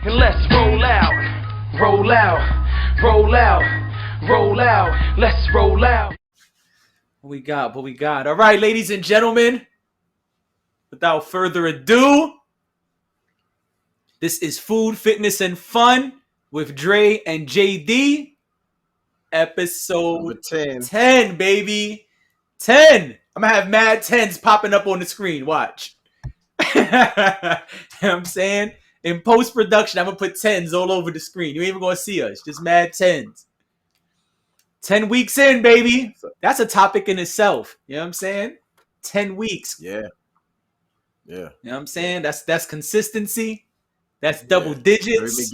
and let's roll out. Roll out, roll out, roll out, let's roll out. What we got? All right, ladies and gentlemen, without further ado, this is Food, Fitness, and Fun with Dre and JD. Episode 10, baby. 10. I'm going to have mad 10s popping up on the screen. Watch. You know what I'm saying? In post-production, I'm going to put 10s all over the screen. You ain't even going to see us. Just mad 10s. 10 weeks in, baby. That's a topic in itself. You know what I'm saying? 10 weeks. Yeah. You know what I'm saying? That's consistency. That's double digits.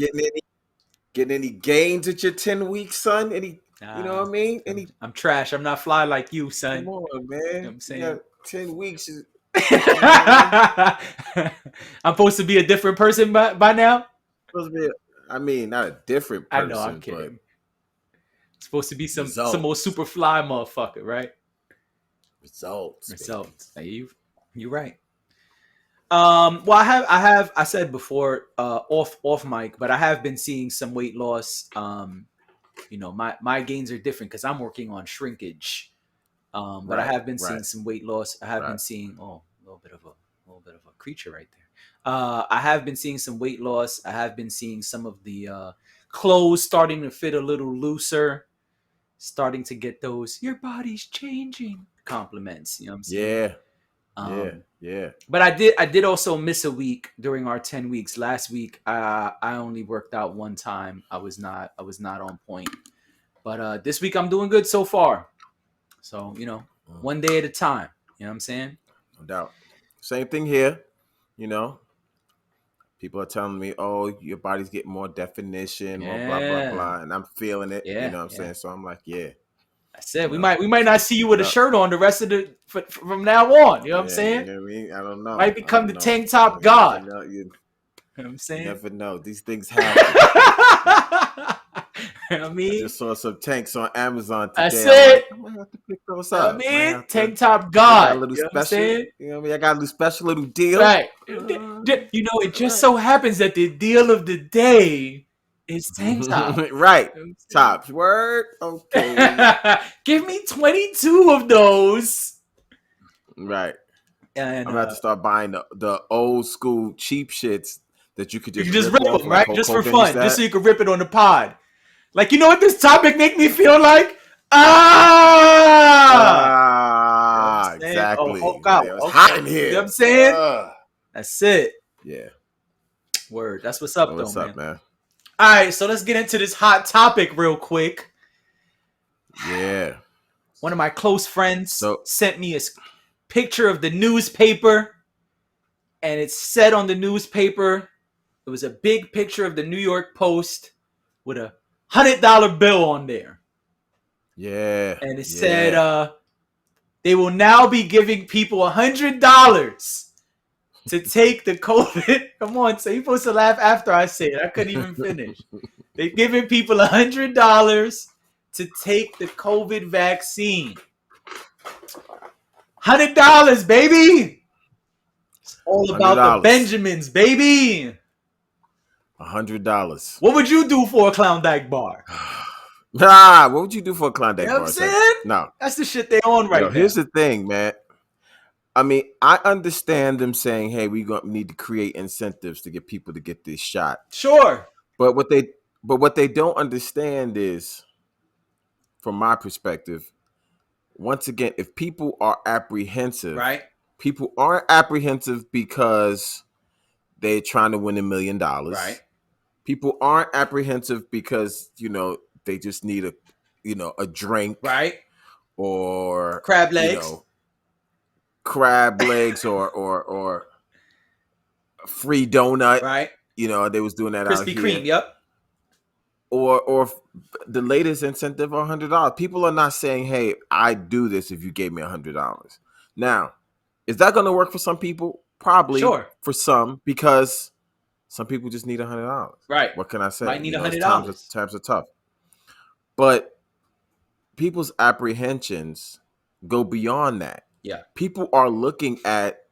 Getting any gains at your 10 weeks, son? You know what I mean? I'm trash. I'm not fly like you, son. Come on, man. You know what I'm saying? 10 weeks is I'm supposed to be a different person by now? supposed to be not a different person. I know, I'm kidding. It's supposed to be some more super fly motherfucker, right? Results. Hey, you're right. Well, I said before, off mic, but I have been seeing some weight loss. You know, my gains are different because I'm working on shrinkage. But I have been seeing some weight loss. I have been seeing a little bit of a creature right there. I have been seeing some weight loss. I have been seeing some of the clothes starting to fit a little looser, starting to get those "your body's changing" compliments. You know what I'm saying? Yeah. But I did also miss a week during our 10 weeks. Last week, I only worked out one time. I was not on point. But this week I'm doing good so far. So, you know, one day at a time. You know what I'm saying? No doubt. Same thing here. You know, people are telling me, "Oh, your body's getting more definition, more blah blah blah," and I'm feeling it. You know what I'm saying? So I'm like, yeah. I said we might not see you with a shirt on the rest of from now on. You know what I'm saying? You know what I mean? I don't know. Might become the tank top god. You know what I'm saying? You never know. These things happen. I mean, I just saw some tanks on Amazon today. I said, I'm gonna have to pick those up. I mean, tank top god. A little special. You know what I mean? I got a little special little deal. Right. You know, it just so happens that the deal of the day is tank top. Right. Tops. Word. Okay. Give me 22 of those. Right. And I'm about to start buying the old school cheap shits that you could just rip them, right? Like just for fun. Just so you could rip it on the pod. Like, you know what this topic make me feel like? Exactly. Oh, God. It's hot in here. You know what I'm saying? That's it. Yeah. Word. That's what's up, though, what's up, man? All right, so let's get into this hot topic real quick. Yeah. One of my close friends sent me a picture of the newspaper, and it said on the newspaper, it was a big picture of the New York Post with a $100 bill on there. Yeah. And it said they will now be giving people $100 to take the COVID. Come on, so you're supposed to laugh after I say it. I couldn't even finish. They're giving people $100 to take the COVID vaccine. $100, baby. It's all about $100. The Benjamins, baby. $100. What would you do for a Klondike bar? What would you do for a Klondike bar? You know what I'm saying? No. That's the shit they on right now. Here's the thing, man. I mean, I understand them saying, hey, we need to create incentives to get people to get this shot. Sure. But what they don't understand is, from my perspective, once again, if people are apprehensive, right? People aren't apprehensive because they're trying to win $1 million. Right. People aren't apprehensive because, they just need a drink. Right. Or crab legs. Crab legs or free donut. Right. They was doing that Krispy out here. Kreme, yep. Or the latest incentive of $100. People are not saying, hey, I'd do this if you gave me $100. Now, is that going to work for some people? Probably. Sure. For some, because some people just need $100. Right. What can I say? Might need $100. Times are tough. But people's apprehensions go beyond that. Yeah. People are looking at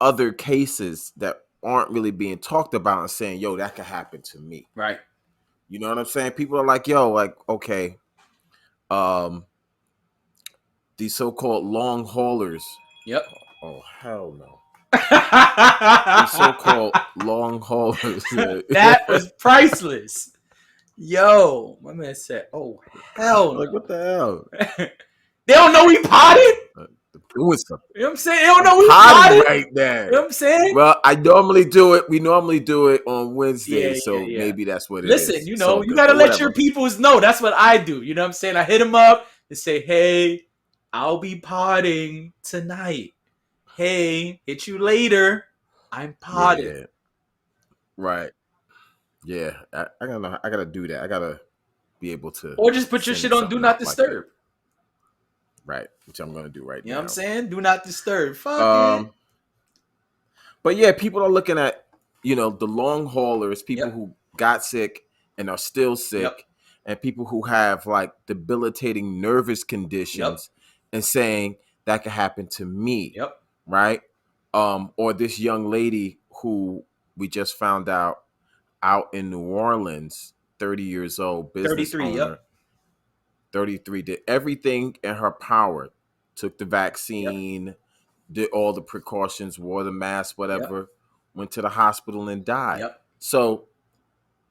other cases that aren't really being talked about and saying, yo, that could happen to me. Right. You know what I'm saying? People are like, yo, like, okay, these so-called long haulers. Yep. Oh, hell no. These so-called long haulers. That was priceless. Yo, my man said, "Oh hell no!" Like, what the hell? They don't know we potted. Doing something. You know what I'm saying? They don't know we Potty potted. right there. You know what I'm saying? Well, I normally do it. We normally do it on Wednesdays, Yeah, so yeah. maybe that's what it is. Listen, you know, So you good, gotta but let whatever. your peoples know. That's what I do. You know what I'm saying? I hit them up and say, "Hey, I'll be potting tonight. Hey, hit you later. I'm potting." Yeah. Right. Yeah. I gotta do that. I gotta be able to, Or just put your send shit on Do something Not out like Disturb. that. Right. Which I'm gonna do right You know now. what I'm saying? Do Not Disturb. Fuck it. But yeah, people are looking at, the long haulers, people Yep. who got sick and are still sick, Yep. and people who have like debilitating nervous Yep. conditions, and saying that could happen to me. Yep. Right. Or this young lady who we just found out in New Orleans, 30 years old, business 33. owner, Yep. 33, did everything in her power, took the Yep. vaccine, did all the precautions, wore the mask, whatever, Yep. went to the hospital and died. Yep. So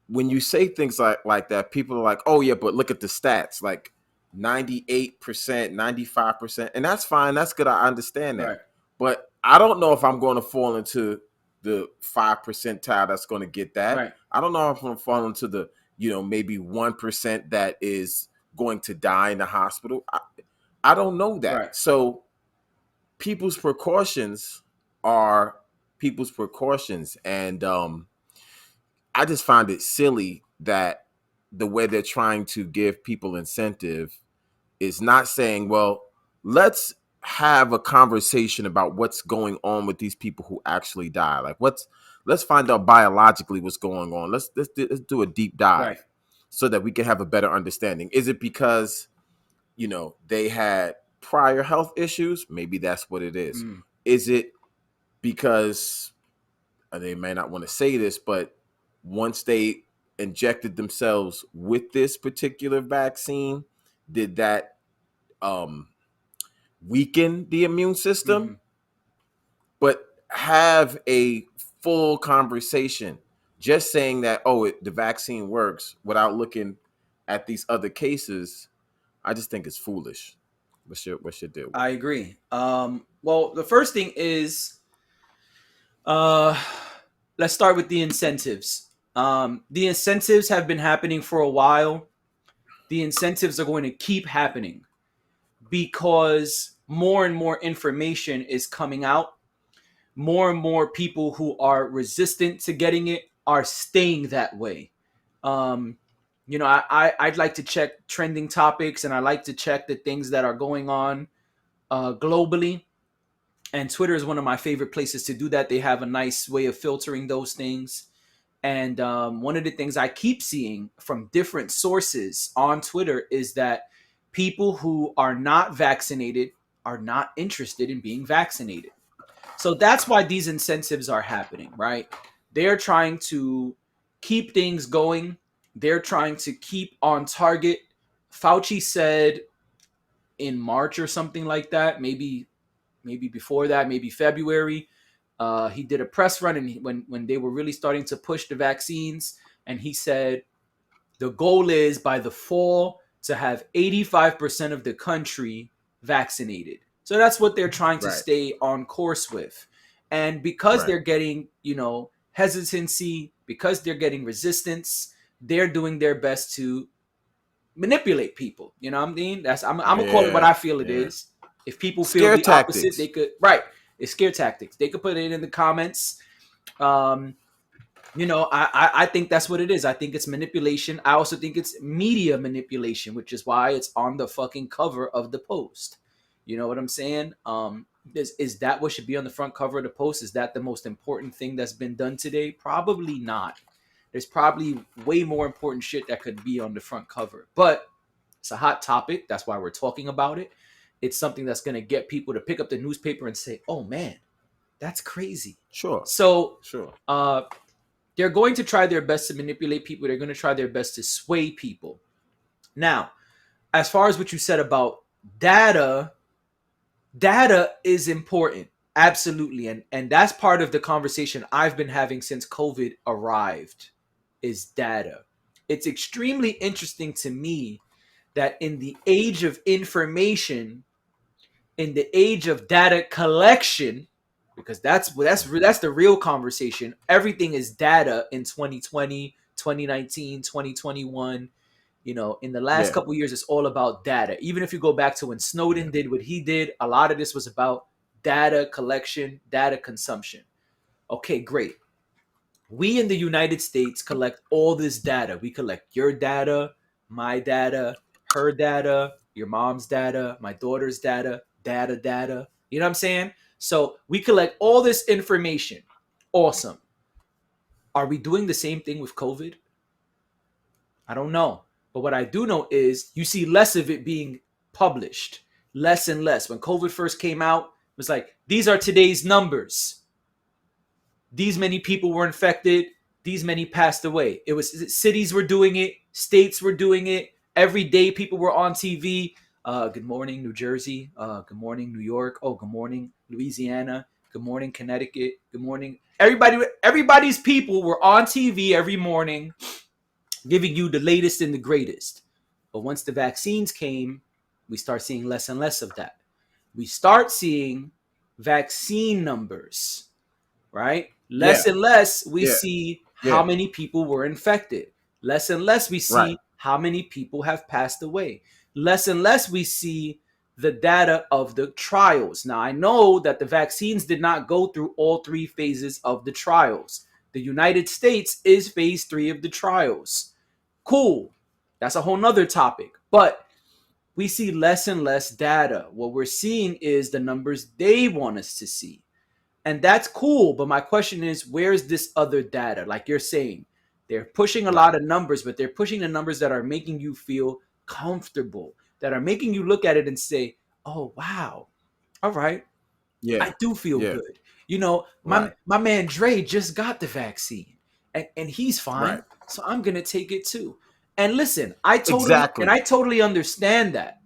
when you say things like that, people are like, oh yeah, but look at the stats, like 98%, 95%, and that's fine. That's good. I understand that. Right. But I don't know if I'm going to fall into the 5 percentile that's going to get that. Right. I don't know if I'm going to fall into the, maybe 1% that is going to die in the hospital. I don't know that. Right. So people's precautions are people's precautions. And I just find it silly that the way they're trying to give people incentive is not saying, well, let's have a conversation about what's going on with these people who actually die. Like, let's find out biologically what's going on. Let's do a deep dive, Right. so that we can have a better understanding. Is it because, they had prior health issues? Maybe that's what it is. Mm. Is it because they may not want to say this, but once they injected themselves with this particular vaccine, did that weaken the immune system? Mm-hmm. But have a full conversation. Just saying that, the vaccine works without looking at these other cases, I just think it's foolish. What's your deal? I agree. Well, the first thing is, let's start with the incentives. The incentives have been happening for a while. The incentives are going to keep happening because more and more information is coming out. More and more people who are resistant to getting it are staying that way. I'd like to check trending topics, and I like to check the things that are going on globally. And Twitter is one of my favorite places to do that. They have a nice way of filtering those things. And one of the things I keep seeing from different sources on Twitter is that people who are not vaccinated are not interested in being vaccinated. So that's why these incentives are happening, right? They're trying to keep things going. They're trying to keep on target. Fauci said in March or something like that, maybe before that, maybe February, he did a press run, and when they were really starting to push the vaccines, and he said the goal is by the fall to have 85% of the country vaccinated. So that's what they're trying to Right. stay on course with. And because Right. they're getting, hesitancy, because they're getting resistance, they're doing their best to manipulate people. You know what I mean? I'm gonna call it what I feel it is. If people feel Scare the tactics. opposite, they could. Right. It's scare tactics. They could put it in the comments. I think that's what it is. I think it's manipulation. I also think it's media manipulation, which is why it's on the fucking cover of the Post. You know what I'm saying? Is that what should be on the front cover of the Post? Is that the most important thing that's been done today? Probably not. There's probably way more important shit that could be on the front cover. But it's a hot topic. That's why we're talking about it. It's something that's going to get people to pick up the newspaper and say, oh man, That's crazy. Sure. So Sure. they're going to try their best to manipulate people. They're going to try their best to sway people. Now, as far as what you said about data, data is important. Absolutely. And that's part of the conversation I've been having since COVID arrived is data. It's extremely interesting to me that in the age of information, in the age of data collection, because that's the real conversation. Everything is data in 2020, 2019, 2021. You know, in the last Yeah. couple of years, it's all about data. Even if you go back to when Snowden did what he did, a lot of this was about data collection, data consumption. Okay, great. We in the United States collect all this data. We collect your data, my data, her data, your mom's data, my daughter's data, data. You know what I'm saying? So we collect all this information. Awesome. Are we doing the same thing with COVID? I don't know. But what I do know is you see less of it being published, less and less. When COVID first came out, it was like, these are today's numbers. These many people were infected. These many passed away. It was cities were doing it. States were doing it. Every day people were on TV. Good morning, New Jersey. Good morning, New York. Oh, good morning, Louisiana. Good morning, Connecticut. Good morning. Everybody's people were on TV every morning giving you the latest and the greatest. But once the vaccines came, we start seeing less and less of that. We start seeing vaccine numbers, right? Yeah. Less and less we Yeah. see how Yeah. many people were infected. Less and less we Right. see how many people have passed away. Less and less we see the data of the trials. Now, I know that the vaccines did not go through all three phases of the trials. The United States is phase 3 of the trials. Cool. That's a whole nother topic. But we see less and less data. What we're seeing is the numbers they want us to see. And that's cool. But my question is, where's this other data? Like you're saying, they're pushing a lot of numbers, but they're pushing the numbers that are making you feel comfortable, that are making you look at it and say, oh, wow. All right. Yeah. I do feel Yeah. good. You know, Right. my man Dre just got the vaccine and he's fine. Right. So I'm going to take it too. And listen, I Exactly. totally understand that.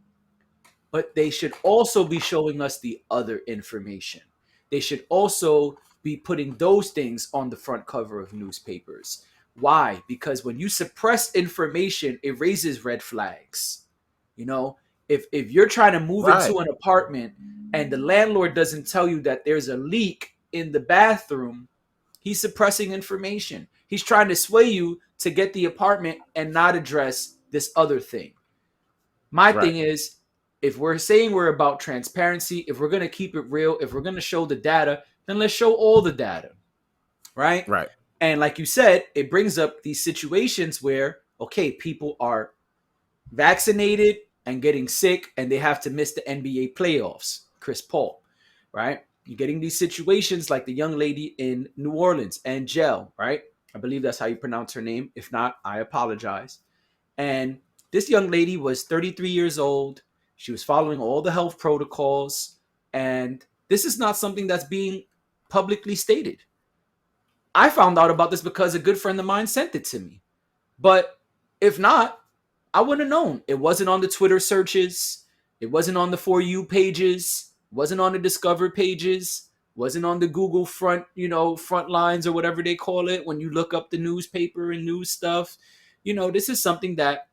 But they should also be showing us the other information. They should also be putting those things on the front cover of newspapers. Why? Because when you suppress information, it raises red flags. You know, if you're trying to move Right. into an apartment and the landlord doesn't tell you that there's a leak in the bathroom, he's suppressing information. He's trying to sway you to get the apartment and not address this other thing. My Right. thing is, if we're saying we're about transparency, if we're going to keep it real, if we're going to show the data, then let's show all the data, right? Right. And like you said, it brings up these situations where, okay, people are vaccinated and getting sick and they have to miss the NBA playoffs. Chris Paul, right? You're getting these situations like the young lady in New Orleans, Angelle, right? I believe that's how you pronounce her name. If not, I apologize. And this young lady was 33 years old. She was following all the health protocols. And this is not something that's being publicly stated. I found out about this because a good friend of mine sent it to me. But if not, I wouldn't have known. It wasn't on the Twitter searches. It wasn't on the For You pages. It wasn't on the Discover pages. It wasn't on the Google front lines or whatever they call it when you look up the newspaper and news stuff. You know, this is something that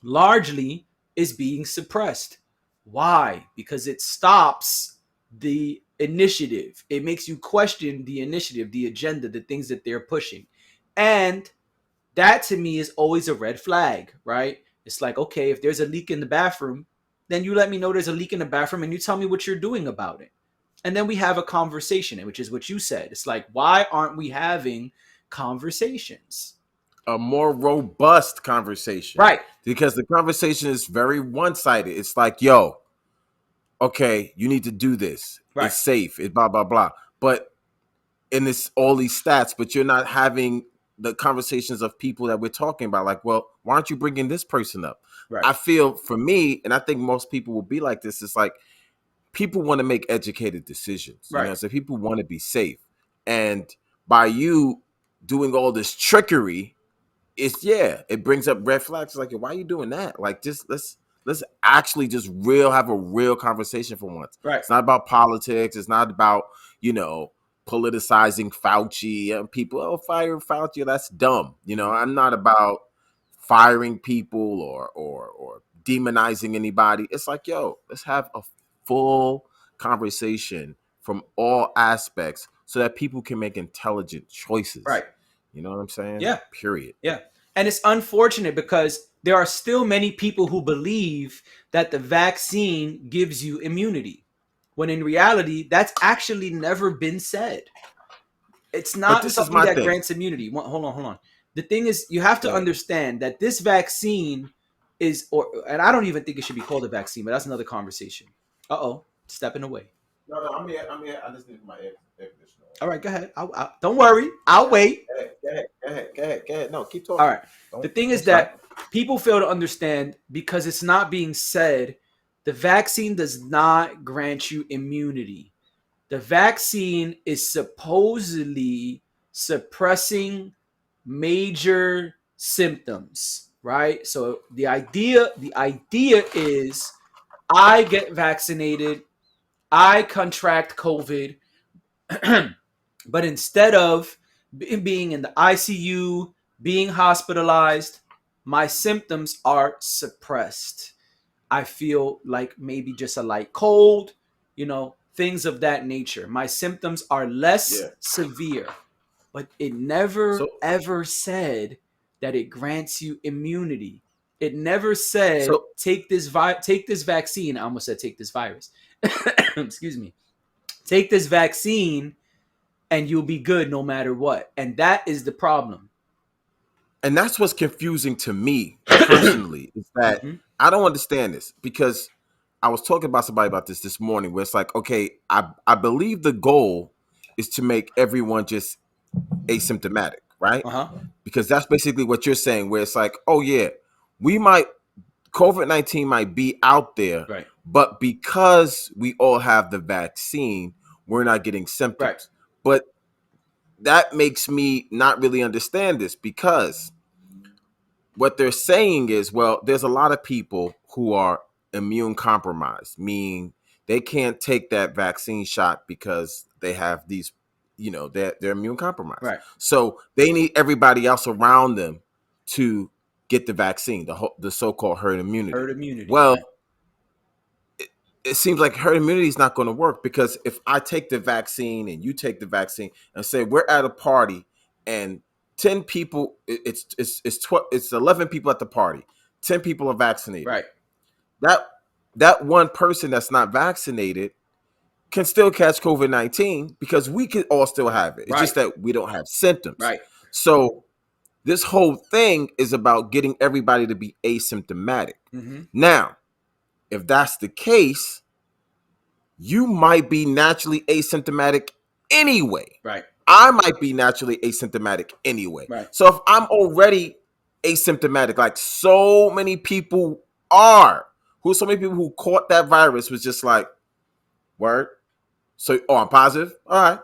largely is being suppressed. Why? Because it stops the initiative. It makes you question the initiative, the agenda, the things that they're pushing. And that to me is always a red flag, right? It's like, okay, if there's a leak in the bathroom, then you let me know there's a leak in the bathroom and you tell me what you're doing about it. And then we have a conversation, which is what you said. It's like, why aren't we having conversations? A more robust conversation. Right. Because the conversation is very one-sided. It's like, yo, okay, you need to do this. Right. It's safe. It's blah, blah, blah. But in this all these stats, but you're not having the conversations of people that we're talking about. Like, well, why aren't you bringing this person up? Right. I feel for me, and I think most people will be like this, it's like people want to make educated decisions. You Right. know, so people want to be safe. And by you doing all this trickery, it brings up red flags. Like, why are you doing that? Like, just let's actually just have a real conversation for once. Right. It's not about politics. It's not about, politicizing Fauci and people. Fire Fauci. That's dumb. I'm not about firing people or demonizing anybody. It's like, let's have a full conversation from all aspects so that people can make intelligent choices. Right. You know what I'm saying? Yeah. Period. Yeah. And it's unfortunate because there are still many people who believe that the vaccine gives you immunity, when in reality, that's actually never been said. It's not something that grants immunity. Hold on. The thing is, you have to understand that this vaccine is, and I don't even think it should be called a vaccine, but that's another conversation. Stepping away. No, I'm here. I just need my air conditioner. All right, go ahead. Don't worry. I'll wait. Go ahead. No, keep talking. All right. The thing is that people fail to understand, because it's not being said, the vaccine does not grant you immunity. The vaccine is supposedly suppressing major symptoms, right? So the idea is, I get vaccinated, I contract COVID, but instead of being in the ICU, being hospitalized, my symptoms are suppressed. I feel like maybe just a light cold, things of that nature. My symptoms are less severe, but it never ever said that it grants you immunity. It never said, take this vaccine. I almost said take this virus. Excuse me. Take this vaccine and you'll be good no matter what. And that is the problem. And that's what's confusing to me personally, is that I don't understand this, because I was talking about somebody about this morning, where it's like, okay, I believe the goal is to make everyone just asymptomatic, right? Because that's basically what you're saying, where it's like, oh yeah, COVID-19 might be out there, right, but because we all have the vaccine, we're not getting symptoms. Right. But that makes me not really understand this, because what they're saying is, well, there's a lot of people who are immune compromised, meaning they can't take that vaccine shot because they have these, they're immune compromised. Right. So they need everybody else around them to get the vaccine, the so-called herd immunity. Well, it seems like herd immunity is not going to work, because if I take the vaccine and you take the vaccine and say we're at a party and 10 people, it's 11 people at the party, 10 people are vaccinated. Right. That one person that's not vaccinated can still catch COVID-19, because we can all still have it. It's just that we don't have symptoms. Right. So this whole thing is about getting everybody to be asymptomatic. Now, if that's the case, you might be naturally asymptomatic anyway. Right. I might be naturally asymptomatic anyway. Right. So if I'm already asymptomatic, like so many people who caught that virus was just like, word. So, I'm positive. All right.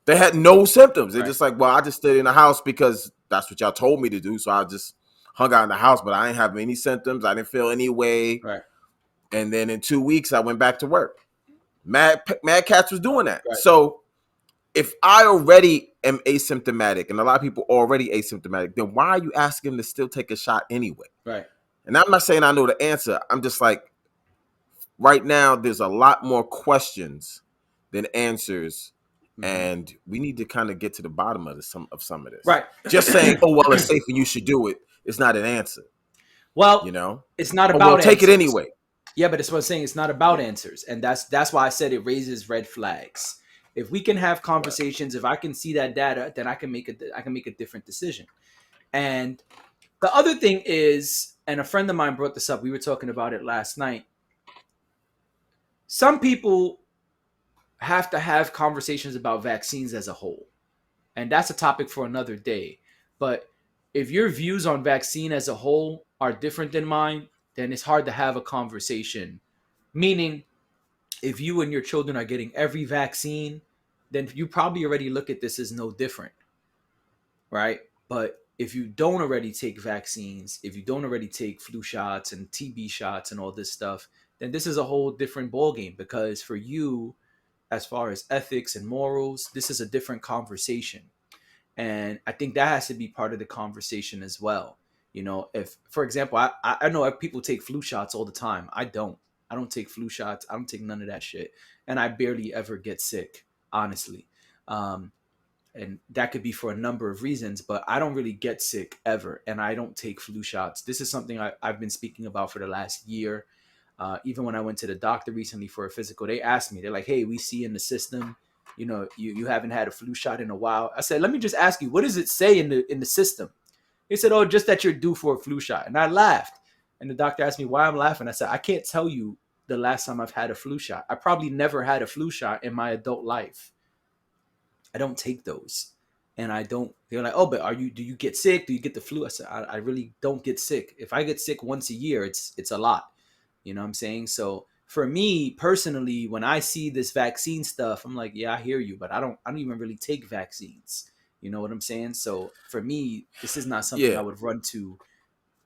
They had no symptoms. They're just like, well, I just stayed in the house because that's what y'all told me to do. So I just hung out in the house, but I didn't have any symptoms. I didn't feel any way. Right. And then in 2 weeks, I went back to work. Mad Cats was doing that. Right. So if I already am asymptomatic, and a lot of people already asymptomatic, then why are you asking them to still take a shot anyway? Right. And I'm not saying I know the answer. I'm just like, right now, there's a lot more questions than answers. And we need to kind of get to the bottom of some of this. Right. Just saying, oh, well, it's safe and you should do it. It's not an answer. Well, it's not about take answers. it anyway. Yeah, but it's what I'm saying. It's not about answers. And that's why I said it raises red flags. If we can have conversations, if I can see that data, then I can make a different decision. And the other thing is, and a friend of mine brought this up, we were talking about it last night. Some people have to have conversations about vaccines as a whole. And that's a topic for another day. But if your views on vaccine as a whole are different than mine, then it's hard to have a conversation. Meaning, if you and your children are getting every vaccine, then you probably already look at this as no different, right? But if you don't already take vaccines, if you don't already take flu shots and TB shots and all this stuff, then this is a whole different ballgame, because for you, as far as ethics and morals, this is a different conversation. And I think that has to be part of the conversation as well. You know, if, for example, I know people take flu shots all the time. I don't take flu shots. I don't take none of that shit. And I barely ever get sick, honestly. And that could be for a number of reasons, but I don't really get sick ever. And I don't take flu shots. This is something I've been speaking about for the last year. Even when I went to the doctor recently for a physical, they asked me, they're like, hey, we see in the system, you know, you haven't had a flu shot in a while. I said, let me just ask you, what does it say in the system? They said, oh, just that you're due for a flu shot. And I laughed. And the doctor asked me why I'm laughing. I said, I can't tell you the last time I've had a flu shot. I probably never had a flu shot in my adult life. I don't take those. And I don't, they're like, oh, but do you get sick? Do you get the flu? I said, I really don't get sick. If I get sick once a year, it's a lot. You know what I'm saying? So for me personally, when I see this vaccine stuff, I'm like, yeah, I hear you, but I don't even really take vaccines. You know what I'm saying? So for me, this is not something I would run to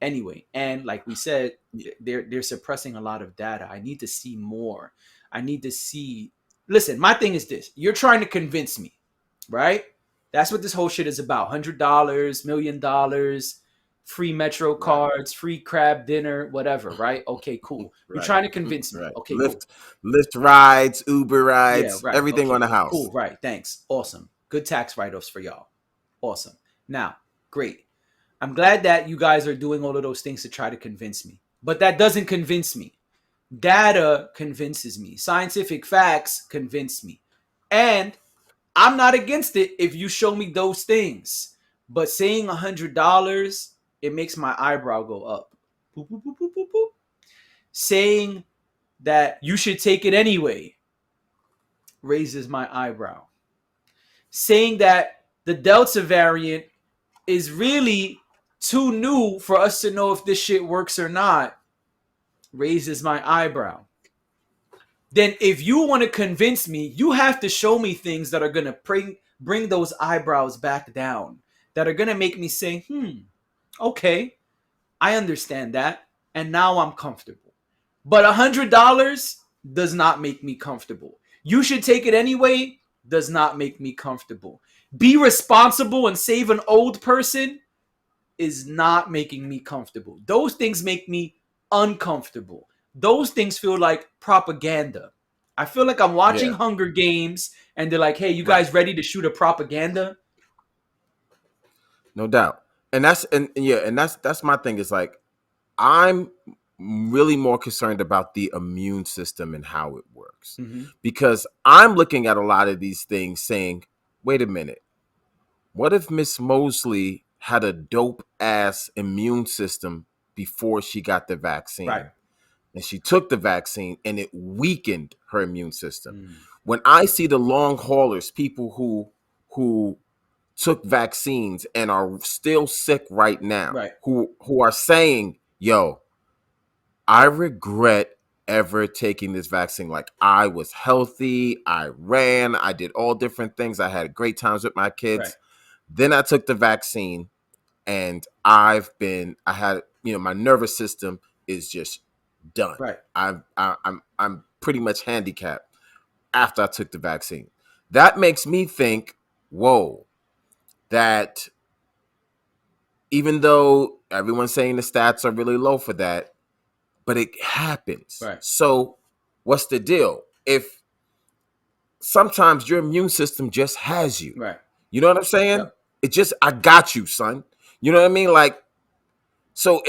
anyway. And like we said, they're suppressing a lot of data. I need to see more. I need to see. Listen, my thing is this: you're trying to convince me, right? That's what this whole shit is about. $100, $1 million, free Metro cards, free crab dinner, whatever, right? Okay, cool. You're trying to convince me. Okay, Lyft rides, Uber rides, everything on the house. Cool, right. Thanks. Awesome. Good tax write-offs for y'all. Awesome. Now, great. I'm glad that you guys are doing all of those things to try to convince me. But that doesn't convince me. Data convinces me. Scientific facts convince me. And I'm not against it if you show me those things. But saying $100, it makes my eyebrow go up. Boop, boop, boop, boop, boop, boop. Saying that you should take it anyway raises my eyebrow. Saying that the Delta variant is really too new for us to know if this shit works or not raises my eyebrow. Then if you want to convince me, you have to show me things that are going to bring those eyebrows back down, that are going to make me say, okay, I understand that, and now I'm comfortable. But $100 does not make me comfortable. You should take it anyway does not make me comfortable. Be responsible and save an old person is not making me comfortable. Those things make me uncomfortable. Those things feel like propaganda. I feel like I'm watching Hunger Games and they're like, hey, you guys ready to shoot a propaganda? No doubt. And that's my thing, is like, I'm really more concerned about the immune system and how it works. Because I'm looking at a lot of these things saying, wait a minute, what if Miss Mosley had a dope ass immune system before she got the vaccine? Right. And she took the vaccine and it weakened her immune system. When I see the long haulers, people who took vaccines and are still sick right now, who are saying, yo, I regret ever taking this vaccine. Like, I was healthy, I ran, I did all different things. I had great times with my kids. Then I took the vaccine and I had, my nervous system is just done. I'm pretty much handicapped after I took the vaccine. That makes me think, whoa, that even though everyone's saying the stats are really low for that, but it happens. So what's the deal? If sometimes your immune system just has you, you know what I'm saying? It just, I got you, son. You know what I mean? Like, so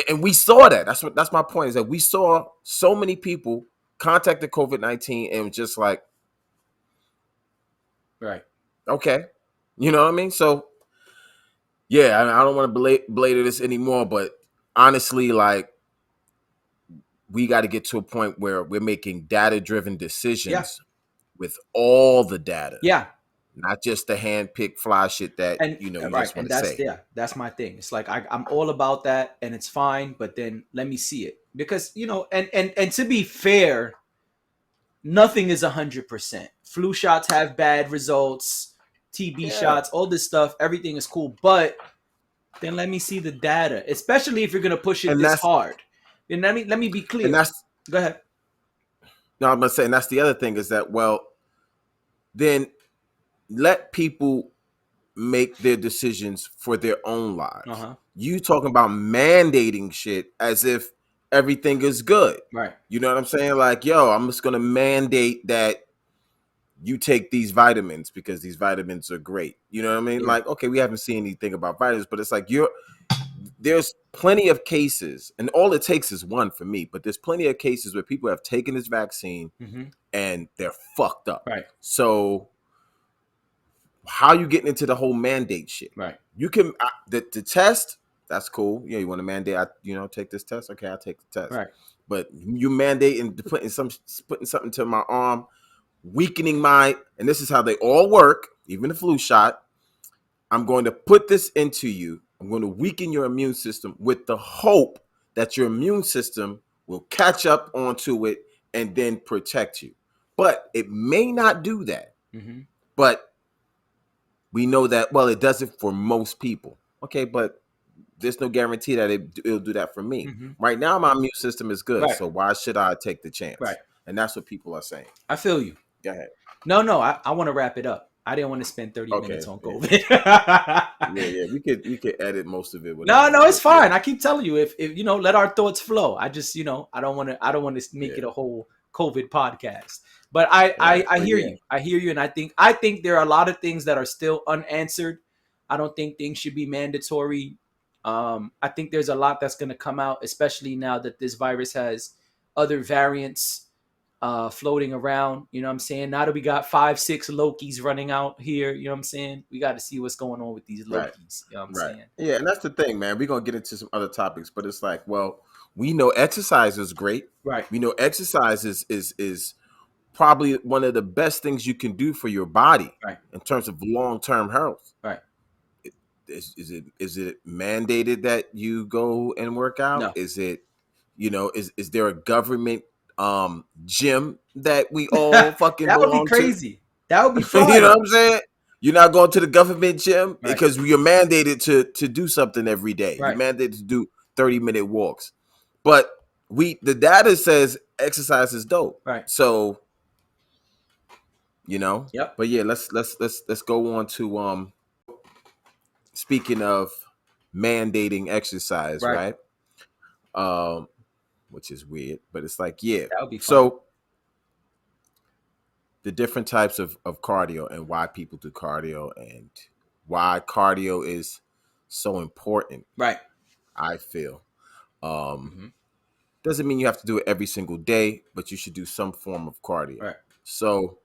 and we saw that. That's my point, is that we saw so many people contacted COVID-19 and just like, okay, you know what I mean? So yeah, I don't want to belabor this anymore, but honestly, like, we got to get to a point where we're making data-driven decisions with all the data. Not just the hand-picked fly shit that, you just want to say. Yeah, that's my thing. It's like, I'm all about that and it's fine, but then let me see it. Because, and to be fair, nothing is 100%. Flu shots have bad results, TB shots, all this stuff. Everything is cool, but then let me see the data, especially if you're gonna push it And this that's hard. And let me be clear. and that's Go ahead. no, I'm gonna say, and that's the other thing is that, well, then let people make their decisions for their own lives. Uh-huh. You talking about mandating shit as if everything is good. Right. You know what I'm saying? Like, yo, I'm just gonna mandate that you take these vitamins because these vitamins are great. You know what I mean? Yeah. Like, okay, we haven't seen anything about vitamins, but it's like there's plenty of cases, and all it takes is one for me, but there's plenty of cases where people have taken this vaccine and they're fucked up. Right. So how are you getting into the whole mandate shit? Right. You can the test, that's cool. Yeah, you want to mandate, take this test. Okay, I'll take the test. Right. But you mandate and putting something to my arm, weakening my, and this is how they all work, even the flu shot. I'm going to put this into you. I'm going to weaken your immune system with the hope that your immune system will catch up onto it and then protect you. But it may not do that. But we know that, well, it does it for most people. Okay, but there's no guarantee that it'll do that for me. Right now, my immune system is good. Right. So why should I take the chance? Right. And that's what people are saying. I feel you. Go ahead. No, I want to wrap it up. I didn't want to spend 30 minutes on COVID. Yeah. We could edit most of it. No, it's fine. I keep telling you, if let our thoughts flow. I just, I don't want to make it a whole COVID podcast. But I hear you. I hear you, and I think there are a lot of things that are still unanswered. I don't think things should be mandatory. I think there's a lot that's going to come out, especially now that this virus has other variants floating around. You know what I'm saying? Now that we got 5-6 Lokis running out here, you know what I'm saying? We got to see what's going on with these Lokis. Right. You know what I'm saying? Yeah, and that's the thing, man. We're going to get into some other topics, but it's like, well, we know exercise is great. Right. We know exercise is probably one of the best things you can do for your body, right, in terms of long-term health. Right. Is it mandated that you go and work out? No. Is it, is there a government gym that we all fucking that would be belong crazy. To? That would be fun. You know what I'm saying? You're not going to the government gym, Right, because you're mandated to do something every day. Right. You're mandated to do 30-minute walks. But the data says exercise is dope. Right. So, Yep. But yeah, let's go on to speaking of mandating exercise, right? Which is weird, but it's like, yeah. That would be fun. So the different types of cardio and why people do cardio and why cardio is so important. Right. I feel. Doesn't mean you have to do it every single day, but you should do some form of cardio. Right. So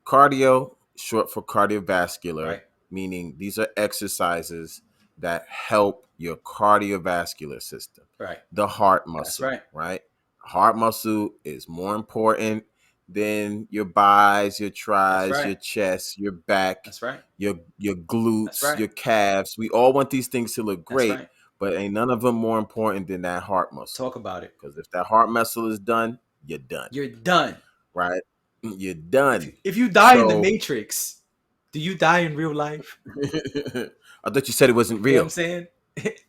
cardio, short for cardiovascular, Right, meaning these are exercises that help your cardiovascular system. Right. The heart muscle. That's right? Heart muscle is more important than your bis, your tris, That's right. your chest, your back. That's right. Your glutes, That's right. your calves. We all want these things to look great, right. but ain't none of them more important than that heart muscle. Talk about it. Because if that heart muscle is done, you're done. You're done. Right? You're done. If you die in the Matrix, do you die in real life? I thought you said it wasn't real. You know what I'm saying?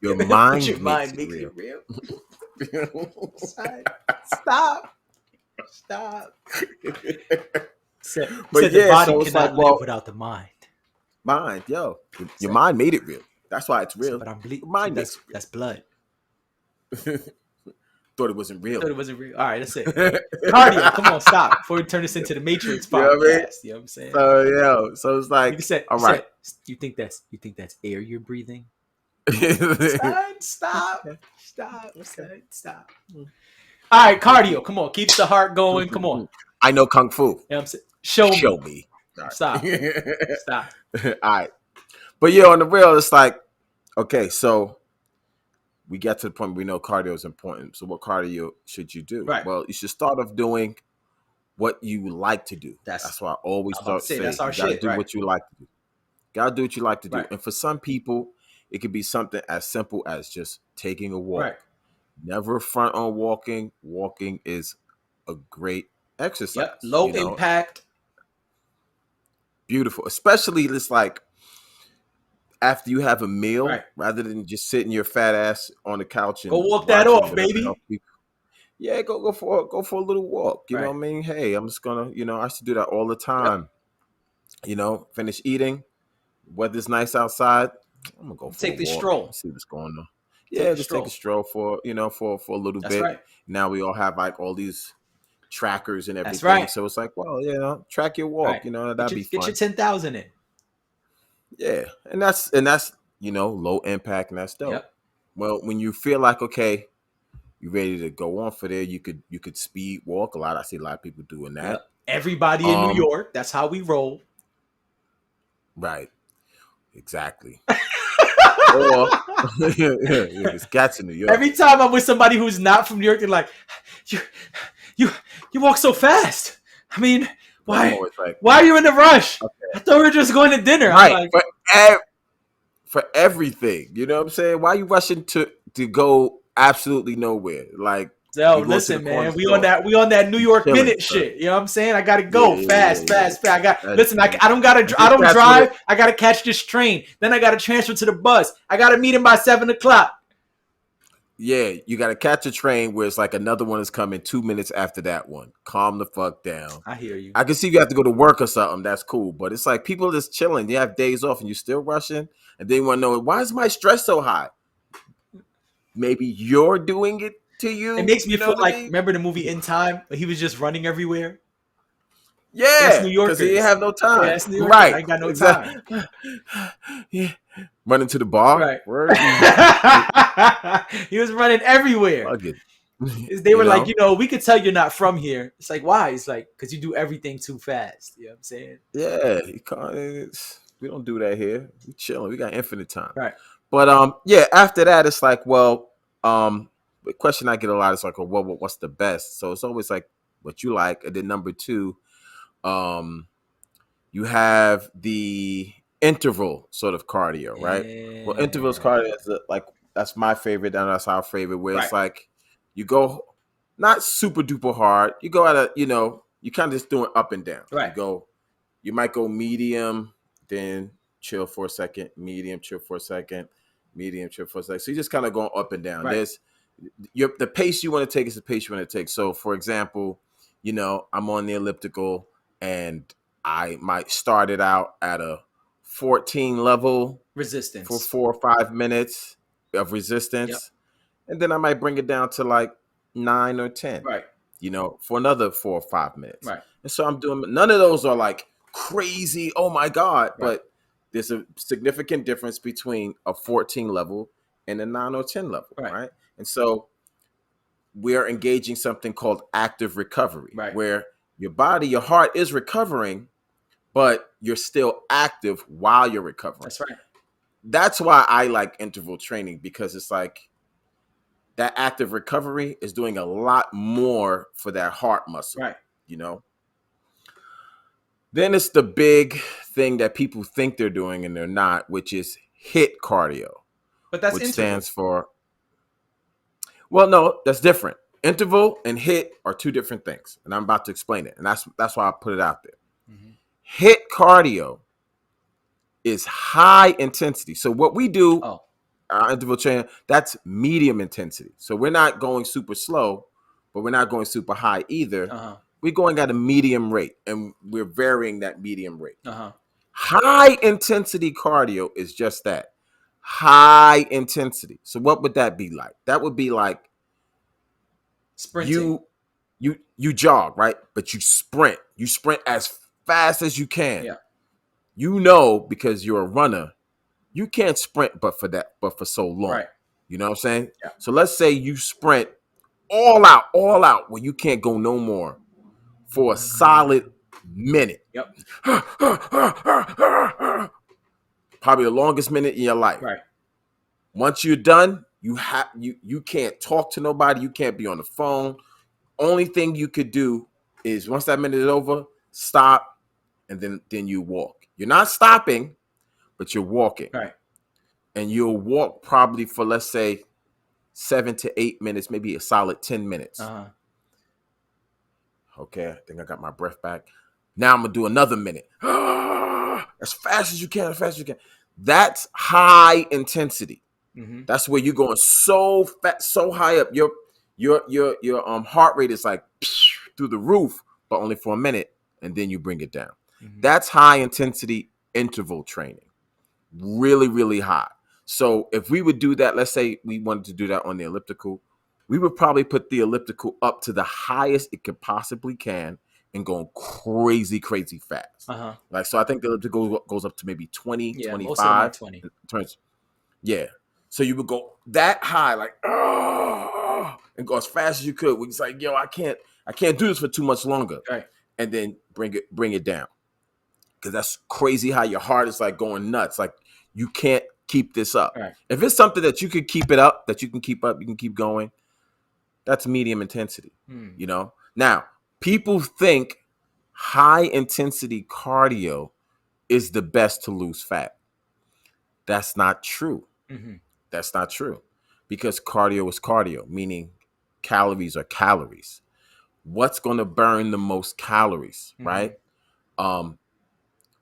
Your mind Your mind makes it real. Stop. But the yeah, body so it's cannot like, live without the mind. Mind, yo. Your mind made it real. That's why it's real. But I'm bleeding. Mind That's blood. Thought it wasn't real. Thought it wasn't real. All right, that's it. Cardio. Come on, stop. Before we turn this into the Matrix podcast. You know what I mean? You know what I'm saying? So it's like, you said, all right. You think that's air you're breathing? Stop. All right, cardio. Come on, keeps the heart going. Come on. I know kung fu. You know what I'm saying? Show me. Right. Stop. All right. But yeah, on the real, it's like, okay, so we get to the point where we know cardio is important. So what cardio should you do? Right. Well, you should start off doing what you like to do. That's why I always start saying, that's our you gotta shit, do right? what you like to do. Gotta do what you like to do. Right. And for some people, it could be something as simple as just taking a walk. Right. Never front on walking. Walking is a great exercise. Low impact. Beautiful, especially it's like after you have a meal, Right. rather than just sitting your fat ass on the couch and Go walk that watching off, whatever baby. else yeah, go for a little walk. You know Right. what I mean? Hey, I'm just gonna, I used to do that all the time. Finish eating, weather's nice outside. I'm gonna go for Take a the walk. stroll. See what's going on. Take Yeah, the just take a stroll. stroll for a little That's bit. right. Now we all have like all these trackers and everything. That's right. So it's like, well, track your walk. Right. That'd be fun. Get your 10,000 in. Yeah, and that's low impact, and that's dope. Yep. Well, when you feel like okay, you ready to go on for there, you could speed walk a lot. I see a lot of people doing that. Yep. Everybody in New York, that's how we roll. Right. Exactly. Or it's cats in New York. Every time I'm with somebody who's not from New York, they're like, you walk so fast. I mean, why? Why are you in a rush? Okay. I thought we were just going to dinner. Right. For everything. You know what I'm saying? Why are you rushing to go absolutely nowhere? Like, so listen, man, we on that New York minute shit. You know what I'm saying? I gotta go fast. I don't drive. I gotta catch this train. Then I gotta transfer to the bus. I gotta meet him by 7:00. Yeah, you gotta catch a train where it's like another one is coming 2 minutes after that one. Calm the fuck down. I hear you. I can see you have to go to work or something. That's cool. But it's like people just chilling. You have days off and you're still rushing. And then you want to know, why is my stress so high? Maybe you're doing it to you. It makes me feel like, remember the movie In Time? He was just running everywhere. Yeah, that's New Yorkers. Because he didn't have no time. Yeah, that's New Yorkers. Right. I ain't got no time. Yeah. Running to the bar. Right. He was running everywhere. They were like, we could tell you're not from here. It's like, why? It's like, because you do everything too fast. You know what I'm saying? Yeah. We don't do that here. We chilling. We got infinite time. Right. But after that, it's like, well, the question I get a lot is like, well, what's the best? So it's always like what you like. And then number 2, you have the interval sort of cardio, right? Yeah. Well, intervals cardio is that's my favorite, and that's our favorite, where it's like you go not super duper hard. You go at you kind of just doing up and down. Right. You might go medium, then chill for a second, medium, chill for a second, medium, chill for a second. So you just kind of going up and down. Right. The pace you want to take is the pace you want to take. So for example, I'm on the elliptical and I might start it out at a 14 level resistance for 4 or 5 minutes of resistance. Yep. And then I might bring it down to like 9 or 10, right? For another 4 or 5 minutes. Right. And so I'm doing, none of those are like crazy, oh my God, but there's a significant difference between a 14 level and a 9 or 10 level, right? And so we're engaging something called active recovery, where your heart is recovering, but you're still active while you're recovering. That's right. That's why I like interval training, because it's like that active recovery is doing a lot more for that heart muscle, right? Then it's the big thing that people think they're doing and they're not, which is HIIT cardio. But that's which interval. Stands for. Well, no, that's different. Interval and HIIT are 2 different things, and I'm about to explain it, and that's why I put it out there. Mm-hmm. HIIT cardio is high intensity. So what we do, our interval training, that's medium intensity. So we're not going super slow, but we're not going super high either. Uh-huh. We're going at a medium rate, and we're varying that medium rate. Uh-huh. High intensity cardio is just that, high intensity. So what would that be like? That would be like sprinting. You jog, right? But you sprint. You sprint as fast as you can. Yeah. Because you're a runner, you can't sprint but for so long. Right. You know what I'm saying? Yeah. So let's say you sprint all out, where you can't go no more for a solid minute. Yep. Probably the longest minute in your life. Right. Once you're done, you can't talk to nobody. You can't be on the phone. Only thing you could do is once that minute is over, stop, and then you walk. You're not stopping, but you're walking. Right. And you'll walk probably for, let's say, 7 to 8 minutes, maybe a solid 10 minutes. Uh-huh. Okay, I think I got my breath back. Now I'm gonna do another minute. As fast as you can, as fast as you can. That's high intensity. Mm-hmm. That's where you're going so fast, so high up. Your heart rate is like through the roof, but only for a minute, and then you bring it down. Mm-hmm. That's high intensity interval training. Really, really high. So if we would do that, let's say we wanted to do that on the elliptical, we would probably put the elliptical up to the highest it could possibly can and going crazy, crazy fast. Uh-huh. Like, so I think the elliptical goes up to maybe 20, Yeah, most of them are 25. 20. Yeah. So you would go that high, like, and go as fast as you could. It's like, yo, I can't do this for too much longer. Right. And then bring it down. Because that's crazy how your heart is like going nuts. Like, you can't keep this up. Right. If it's something that you could keep it up, that you can keep up, you can keep going, that's medium intensity. You know? Now, people think high intensity cardio is the best to lose fat. That's not true. Mm-hmm. That's not true. Because cardio is cardio, meaning calories are calories. What's going to burn the most calories, Mm-hmm. right?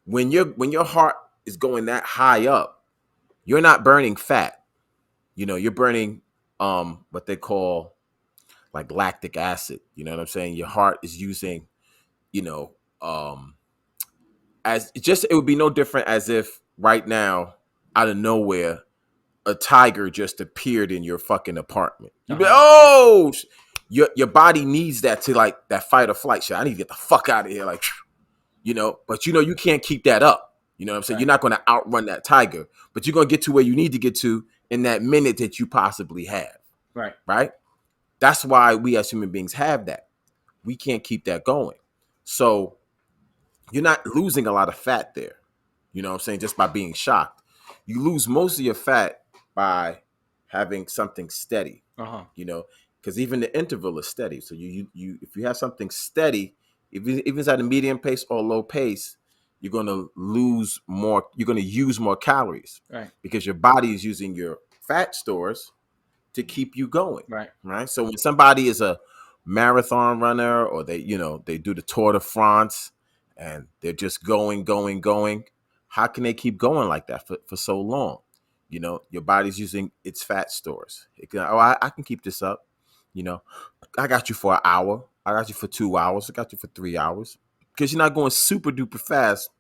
When your heart is going that high up, you're not burning fat. You know, you're burning what they call like lactic acid. You know what I'm saying? Your heart is using, you know, it would be no different as if right now, out of nowhere, a tiger just appeared in your fucking apartment. You'd be like, oh, your body needs that to like that fight or flight shit. I need to get the fuck out of here. Like, you know, but you know, you can't keep that up. You know what I'm saying? Right. You're not going to outrun that tiger, but you're going to get to where you need to get to in that minute that you possibly have. Right. Right. That's why we as human beings have that. We can't keep that going. So you're not losing a lot of fat there. You know what I'm saying? Just by being shocked. You lose most of your fat by having something steady. You know, because even the interval is steady. So you if you have something steady, even it's at a medium pace or low pace, you're going to lose more. You're going to use more calories, Right. Because your body is using your fat stores to keep you going, Right. right? So when somebody is a marathon runner, or they do the Tour de France and they're just going, how can they keep going like that for so long? You know, your body's using its fat stores. I can keep this up. You know, I got you for an hour. I got you for 2 hours. I got you for 3 hours. Because you're not going super duper fast,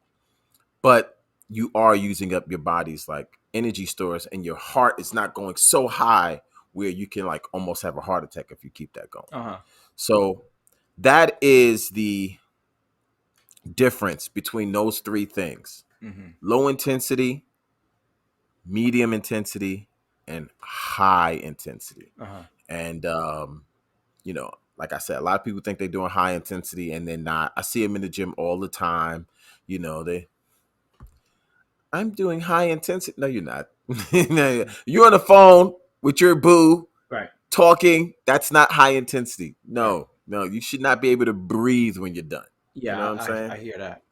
but you are using up your body's like energy stores, and your heart is not going so high where you can like almost have a heart attack if you keep that going. So that is the difference between those three things: low intensity, medium intensity, and high intensity. And you know, like I said, a lot of people think they're doing high intensity and they're not. I see them in the gym all the time. You know, I'm doing high intensity. No, you're not. You're on the phone with your boo, Right. talking. That's not high intensity. No, you should not be able to breathe when you're done. Yeah, you know what I'm saying? I hear that.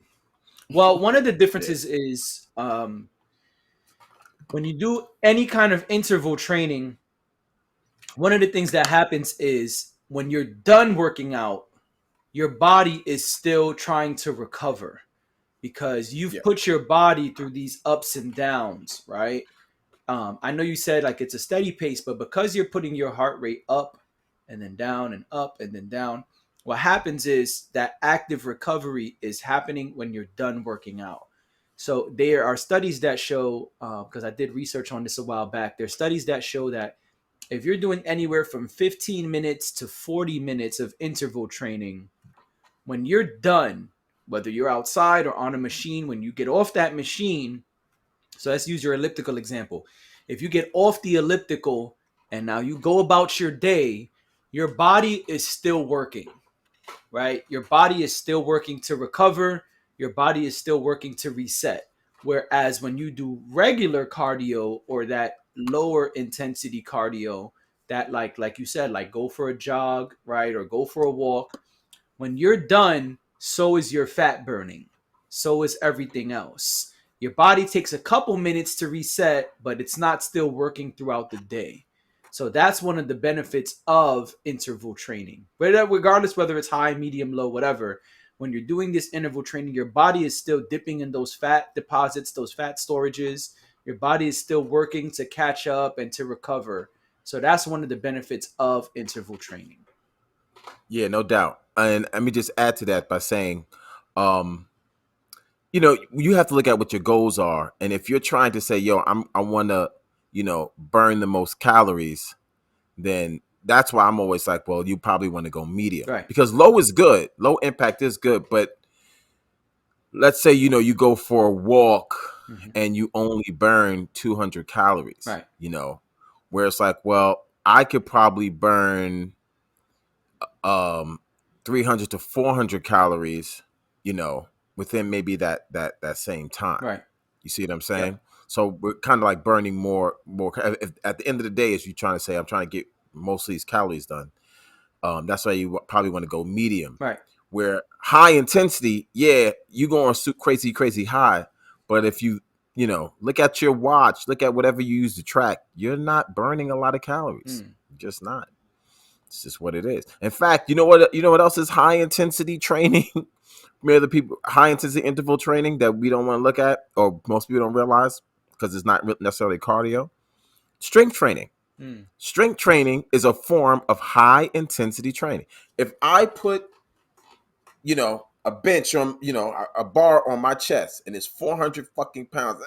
Well, one of the differences is when you do any kind of interval training, one of the things that happens is when you're done working out, your body is still trying to recover because you've put your body through these ups and downs, right? I know you said like it's a steady pace, but because you're putting your heart rate up and then down and up and then down, what happens is that active recovery is happening when you're done working out. So there are studies that show, because I did research on this a while back, there are studies that show that if you're doing anywhere from 15 minutes to 40 minutes of interval training, when you're done, whether you're outside or on a machine, when you get off that machine, so let's use your elliptical example. If you get off the elliptical and now you go about your day, your body is still working, right? Your body is still working to recover. Your body is still working to reset. Whereas when you do regular cardio or that lower intensity cardio, that like you said, like go for a jog, right? Or go for a walk. When you're done, so is your fat burning. So is everything else. Your body takes a couple minutes to reset, but it's not still working throughout the day. So that's one of the benefits of interval training. But regardless whether it's high, medium, low, whatever, when you're doing this interval training, your body is still dipping in those fat deposits, those fat storages. Your body is still working to catch up and to recover. So that's one of the benefits of interval training. Yeah, no doubt. And let me just add to that by saying, you know, you have to look at what your goals are. And if you're trying to say, yo, I want to, you know, burn the most calories, then that's why I'm always like, well, you probably want to go medium. Right. Because low is good. Low impact is good. But let's say, you know, you go for a walk and you only burn 200 calories, Right. you know, where it's like, well, I could probably burn 300 to 400 calories, you know, within maybe that same time. Right. You see what I'm saying? Yeah. So we're kind of like burning more. At the end of the day, as you're trying to say, I'm trying to get most of these calories done. That's why you probably want to go medium. Right. Where high intensity, yeah, you going crazy high. But if you know, look at your watch, look at whatever you use to track, you're not burning a lot of calories. You're just not. It's just what it is. In fact, you know what else is high intensity training? Many of the people, high intensity interval training that we don't want to look at, or most people don't realize because it's not necessarily cardio. Strength training. Strength training is a form of high intensity training. If I put, you know, a bench on, you know, a bar on my chest and it's 400 fucking pounds,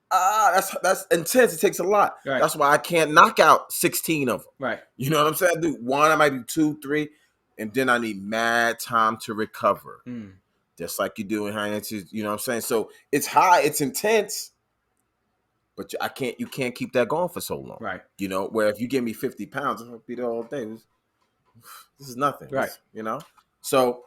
that's intense. It takes a lot. Right. That's why I can't knock out 16 of them. Right. You know what I'm saying? I do one, I might do 2, 3, and then I need mad time to recover. Just like you do in high intensity, you know what I'm saying? So it's high, it's intense, but you can't keep that going for so long. Right. You know, where if you give me 50 pounds, I'm gonna be there all day. This is nothing. Right. You know? So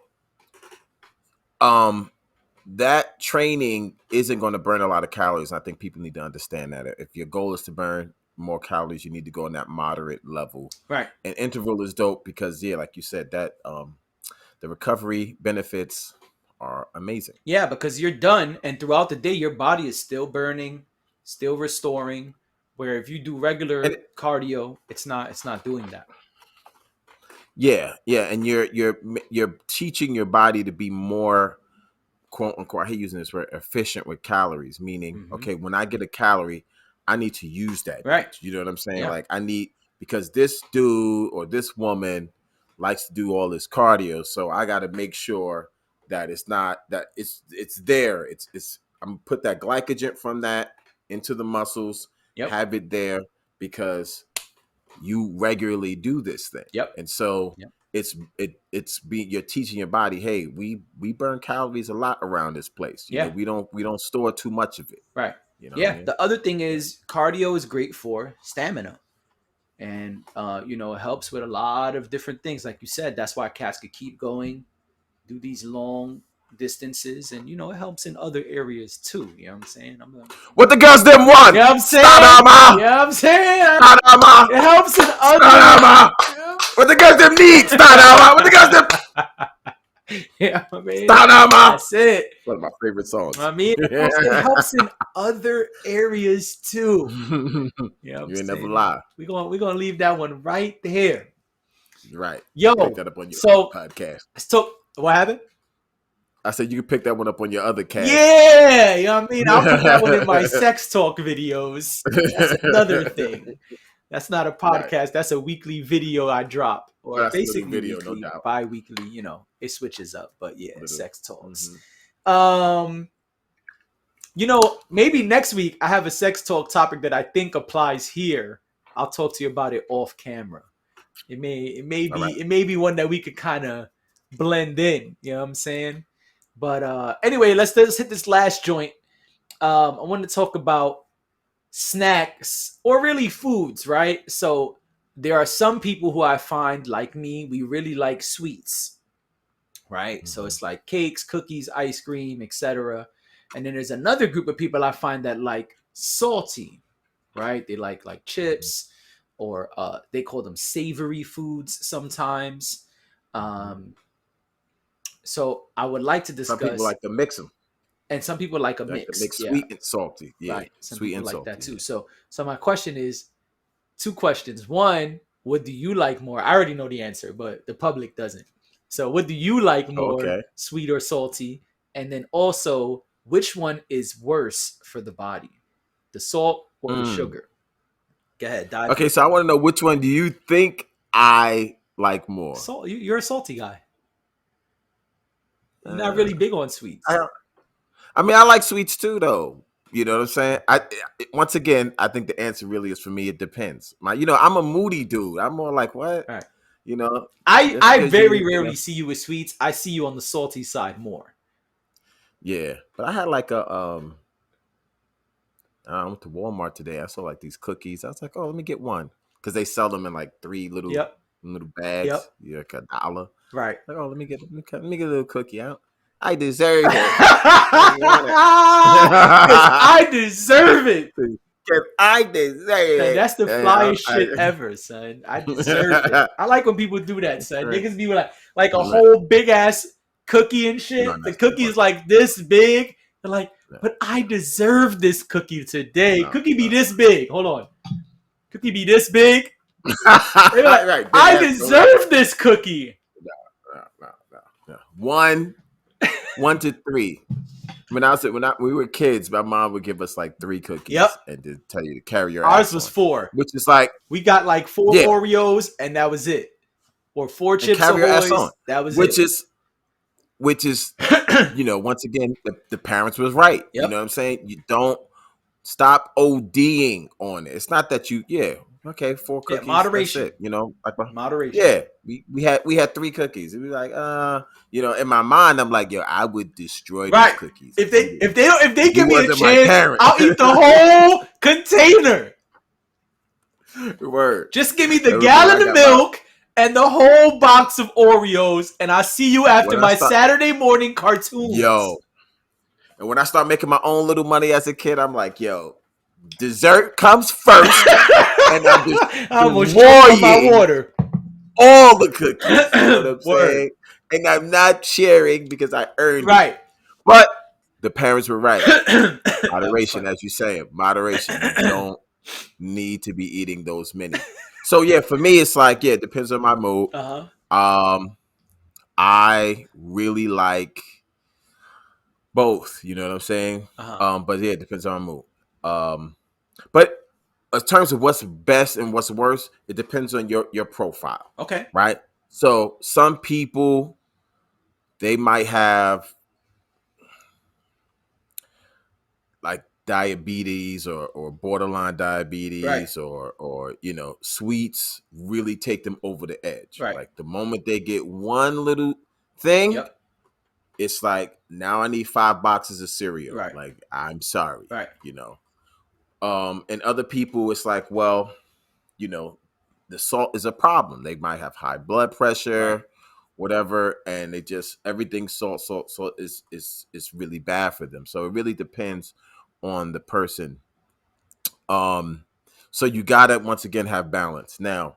that training isn't going to burn a lot of calories. I think people need to understand that. If your goal is to burn more calories, you need to go in that moderate level. Right. And interval is dope because, yeah, like you said, that the recovery benefits are amazing. Yeah, because you're done, and throughout the day, your body is still burning, still restoring. Where if you do regular cardio, it's not doing that. Yeah, and you're teaching your body to be more, quote unquote, I hate using this word, efficient with calories, meaning, okay, when I get a calorie, I need to use that. Right. You know what I'm saying? Yeah. Like I need, because this dude or this woman likes to do all this cardio. So I got to make sure that it's not, that it's there. I'm gonna put that glycogen from that into the muscles, have it there because you regularly do this thing. And so you're teaching your body, hey, we burn calories a lot around this place. You know, we don't store too much of it. Right. You know Yeah. what I mean? The other thing is cardio is great for stamina. And you know, it helps with a lot of different things. Like you said, that's why cats could keep going, do these long distances, and you know, it helps in other areas too. You know what I'm saying? What the girls them want? You know what I'm saying? Stadama! You know what I'm saying? Stadama! It helps in other Stadama! What the girls them need? Stadama! What the girls them? Yeah, I mean, Stadama! that's it. One of my favorite songs. I mean, it helps in other areas too. You know what You I'm ain't never saying? lie. We're gonna leave that one right there. Right. Yo, pick that up on your podcast. So what happened? I said you can pick that one up on your other cast. Yeah, you know what I mean? I'll put that one in my sex talk videos. That's another thing. That's not a podcast. Right. That's a weekly video I drop. Or that's basically video, weekly, no doubt. Bi-weekly, you know, it switches up. But yeah, sex talks. You know, maybe next week I have a sex talk topic that I think applies here. I'll talk to you about it off camera. It may be one that we could kind of blend in. You know what I'm saying? But anyway, let's hit this last joint. I want to talk about snacks or really foods, right? So there are some people who I find, like me, we really like sweets, right? So it's like cakes, cookies, ice cream, etc. And then there's another group of people I find that like salty, right? They like chips, or they call them savory foods sometimes. So I would like to discuss. Some people like to mix them. And some people like a mix. Sweet and salty. Yeah. Right. Some sweet people and like salty. that too. So my question is, 2 questions. One, what do you like more? I already know the answer, but the public doesn't. So, what do you like more, Okay. sweet or salty? And then also, which one is worse for the body, the salt or the Mm. sugar? Go ahead, dive Okay, in. so I want to know which one do you think I like more? Salt. You're a salty guy. You're not Uh, really big on sweets. I mean, I like sweets too, though. You know what I'm saying? Once again, I think the answer really is for me. It depends. I'm a moody dude. I'm more like what, All right. you know, just I because very rarely see you with sweets. I see you on the salty side more. yeah. But I had like I went to Walmart today. I saw like these cookies. I was like, oh, let me get one because they sell them in like 3 little Yep. bags. Yep. Yeah, like $1. Right. Like, oh, let me get a little cookie out. I deserve it. Because I deserve it. Because I deserve Son, it. that's the And flyest shit ever, son. I deserve it. I like when people do that, son. Niggas be like a whole big ass cookie and shit. The cookie's like this big. They're like, but I deserve this cookie today. Cookie be this big. Hold on. Cookie be this big. They're like, Right. I deserve this cookie. No. 1 to 3. When we were kids, my mom would give us like 3 cookies and to tell you to carry your Ours ass was on, 4. which is like we got like 4 Oreos and that was it, or 4 Chips Ahoys. That was which it. Which is once again the parents was right. Yep. You know what I'm saying? You don't stop ODing on it. It's not that you 4 cookies. Moderation. That's it, like Moderation. Yeah, we had 3 cookies. It was like in my mind I'm like, yo, I would destroy these cookies if they give me a chance, I'll eat the whole container. Word. Just give me the gallon of milk and the whole box of Oreos, and I'll see you after my Saturday morning cartoons. Yo, and when I start making my own little money as a kid, I'm like, yo, dessert comes first, and I'm just almost my water. All the cookies, you know what I'm saying? And I'm not sharing because I earned it. But the parents were right. Moderation, as you say, moderation. You don't need to be eating those many. So yeah, for me, it's like it depends on my mood. I really like both. You know what I'm saying? But yeah, it depends on my mood. But in terms of what's best and what's worse, it depends on your profile. Okay. Right. So some people, they might have like diabetes or borderline diabetes or sweets really take them over the edge. Like the moment they get one little thing, it's like, now I need 5 boxes of cereal. Like, I'm sorry. And other people, it's like, well, the salt is a problem. They might have high blood pressure, whatever, and they just everything salt is really bad for them. So it really depends on the person. So you gotta once again have balance. Now,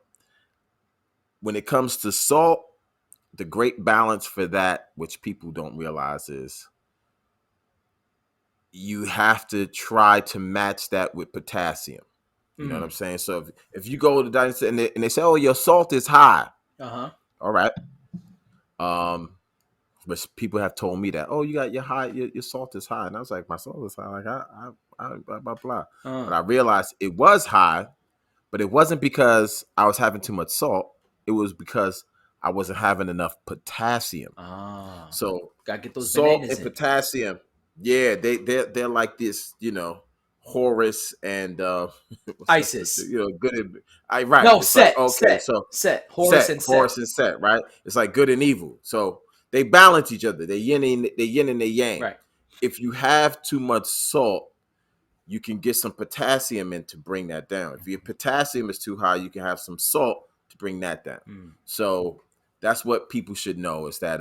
when it comes to salt, the great balance for that, which people don't realize, is you have to try to match that with potassium. You know what I'm saying? So if you go to the dentist and they say, "Oh, your salt is high," all right. But people have told me that, "Oh, you got your salt is high," and I was like, "My salt is high." Like I blah blah. But I realized it was high, but it wasn't because I was having too much salt. It was because I wasn't having enough potassium. So gotta get those salt and potassium. Yeah, they're like this, Horus and Isis. Good and right. No, it's Set. Like, okay, Set. Horus and Set, right? It's like good and evil. So they balance each other. They yin and they yang. Right. If you have too much salt, you can get some potassium in to bring that down. If your potassium is too high, you can have some salt to bring that down. So that's what people should know, is that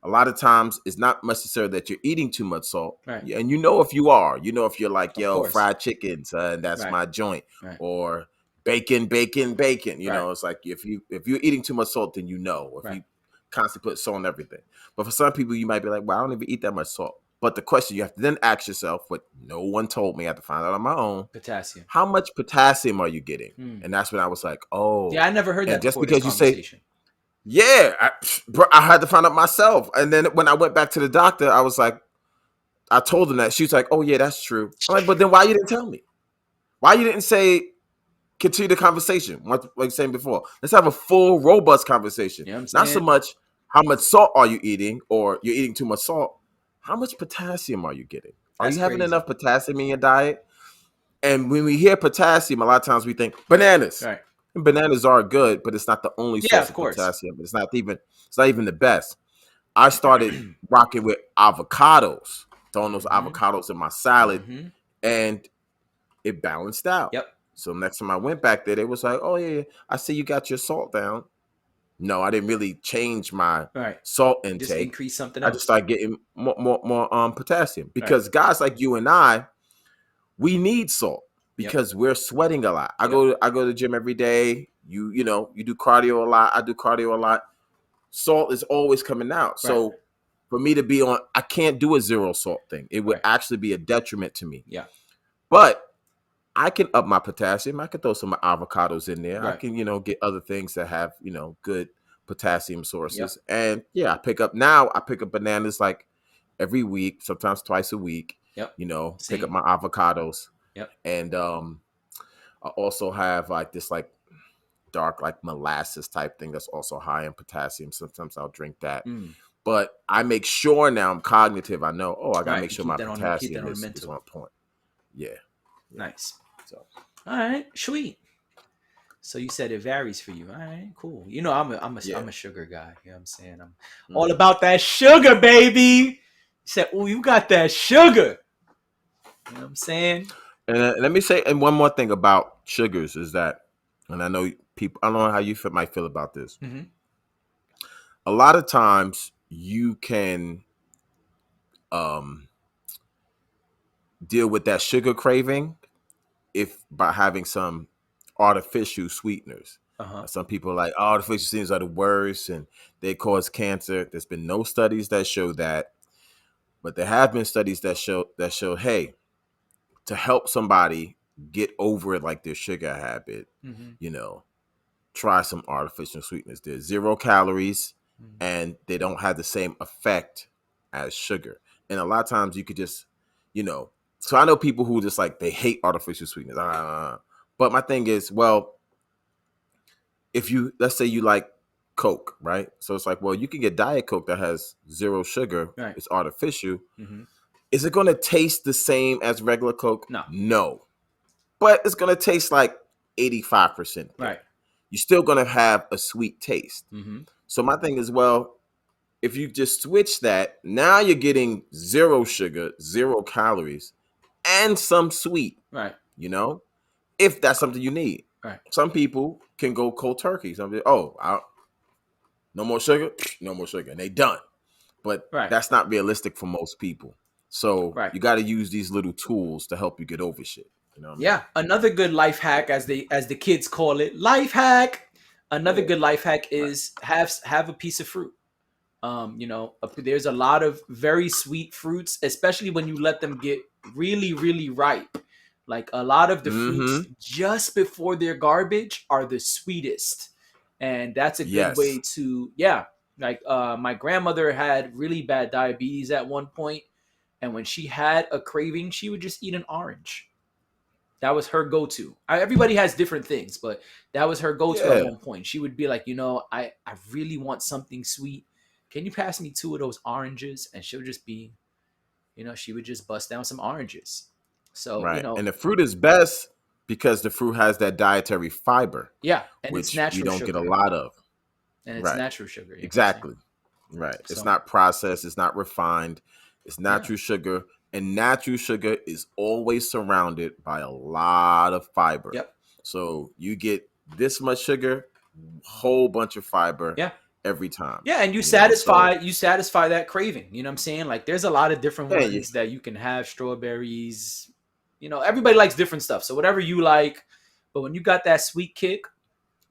a lot of times it's not necessarily that you're eating too much salt. And if you are, if you're like, yo, fried chicken, and that's my joint, or bacon. It's like if you're eating too much salt, then if you constantly put salt on everything. But for some people, you might be like, well, I don't even eat that much salt. But the question you have to then ask yourself, what no one told me, I had to find out on my own. Potassium. How much potassium are you getting? And that's when I was like, oh. Yeah, I never heard that And just before this because you say, conversation. yeah, I had to find out myself. And then when I went back to the doctor, I was like, I told him that. She was like, oh, yeah, that's true. I'm like, but then why you didn't tell me? Why you didn't say, continue the conversation? Like you were saying before, let's have a full, robust conversation. You know what I'm Not so saying? much how much salt are you eating, or you're eating too much salt. How much potassium are you getting? Are That's you having crazy. enough potassium in your diet? And when we hear potassium, a lot of times we think bananas. Right. And bananas are good, but it's not the only source of of course. potassium. It's not even the best. I started rocking with avocados, throwing those avocados in my salad, and it balanced out. Yep. So next time I went back there, they was like, oh, yeah, I see you got your salt down. No, I didn't really change my salt intake. Just increase something else. I just started getting more potassium because guys like you and I, we need salt because we're sweating a lot. I go to the gym every day. You do cardio a lot. I do cardio a lot. Salt is always coming out. So for me to be on, I can't do a zero salt thing. It would actually be a detriment to me. Yeah. But I can up my potassium. I can throw some avocados in there. Right. I can, get other things that have, good potassium sources. And I pick up bananas like every week, sometimes twice a week. Yep. Pick up my avocados. Yep. And I also have like this like dark like molasses type thing that's also high in potassium. Sometimes I'll drink that. But I make sure now I'm cognitive. I know, I gotta make sure my potassium is on point. Yeah. Nice. So, all right, sweet. So you said it varies for you. All right, cool. I'm a sugar guy. You know what I'm saying? I'm all about that sugar, baby. You said, "Oh, you got that sugar." You know what I'm saying? And let me say, and one more thing about sugars is that, and I know people, I don't know how you might feel about this. A lot of times you can deal with that sugar craving by having some artificial sweeteners. Some people are like, artificial sweeteners are the worst and they cause cancer. There's been no studies that show that, but there have been studies that show, hey, to help somebody get over it, like their sugar habit, try some artificial sweeteners. They're 0 calories and they don't have the same effect as sugar. And a lot of times you could just, so I know people who just like, they hate artificial sweeteners. But my thing is, well, let's say you like Coke, right? So it's like, well, you can get Diet Coke that has 0 sugar. Right. It's artificial. Is it going to taste the same as regular Coke? No. But it's going to taste like 85%. Right. You're still going to have a sweet taste. So my thing is, well, if you just switch that, now you're getting 0 sugar, 0 calories, and some sweet. Right. If that's something you need. Right. Some people can go cold turkey. Some people, no more sugar, and they done. But that's not realistic for most people. So you got to use these little tools to help you get over shit. You know what I mean? Another good life hack, as the kids call it, life hack. Another good life hack is have a piece of fruit. There's a lot of very sweet fruits, especially when you let them get really, really ripe. Like a lot of the fruits just before they're garbage are the sweetest. And that's a good way to, my grandmother had really bad diabetes at one point. And when she had a craving, she would just eat an orange. That was her go-to. Everybody has different things, but that was her go-to at one point. She would be like, I really want something sweet. Can you pass me 2 of those oranges? And she'll just be, she would just bust down some oranges. So, and the fruit is best because the fruit has that dietary fiber. Yeah. And which it's natural you don't sugar. get a lot of. And it's natural sugar. Exactly. Right. So, it's not processed. It's not refined. It's natural sugar. And natural sugar is always surrounded by a lot of fiber. Yep. So you get this much sugar, whole bunch of fiber. Yeah. Every time. Yeah, and you satisfy that craving. You know what I'm saying? Like there's a lot of different ones that you can have. Strawberries, everybody likes different stuff. So whatever you like, but when you got that sweet kick,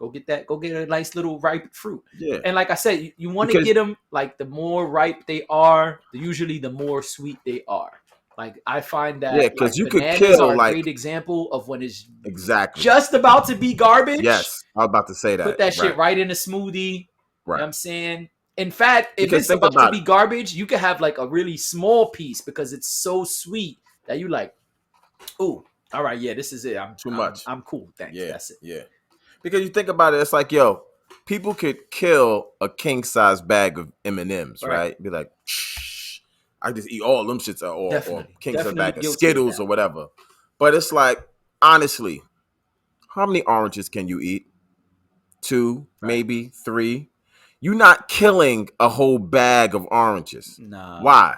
Go get that. Go get a nice little ripe fruit. Yeah. And like I said, you want to Because- get them like the more ripe they are, usually the more sweet they are. Like I find that Yeah, 'cause you could bananas kill, are a like- great example of when it's Exactly. just about to be garbage. Yes, I was about to say that. Put that shit right in a smoothie. You know what I'm saying? In fact, if Because it's think about to about be it. garbage, you can have like a really small piece because it's so sweet that you like, ooh, all right, yeah, this is it. Too much. I'm cool. Thanks. Yeah, That's it. yeah. Because you think about it, it's like, yo, people could kill a king size bag of M&Ms, right? Be like, shh, I just eat all them shits, or Definitely. king size Definitely bag of guilty of Skittles that. or whatever. But it's like, honestly, how many oranges can you eat? 2, maybe 3. You're not killing a whole bag of oranges. Nah. Why?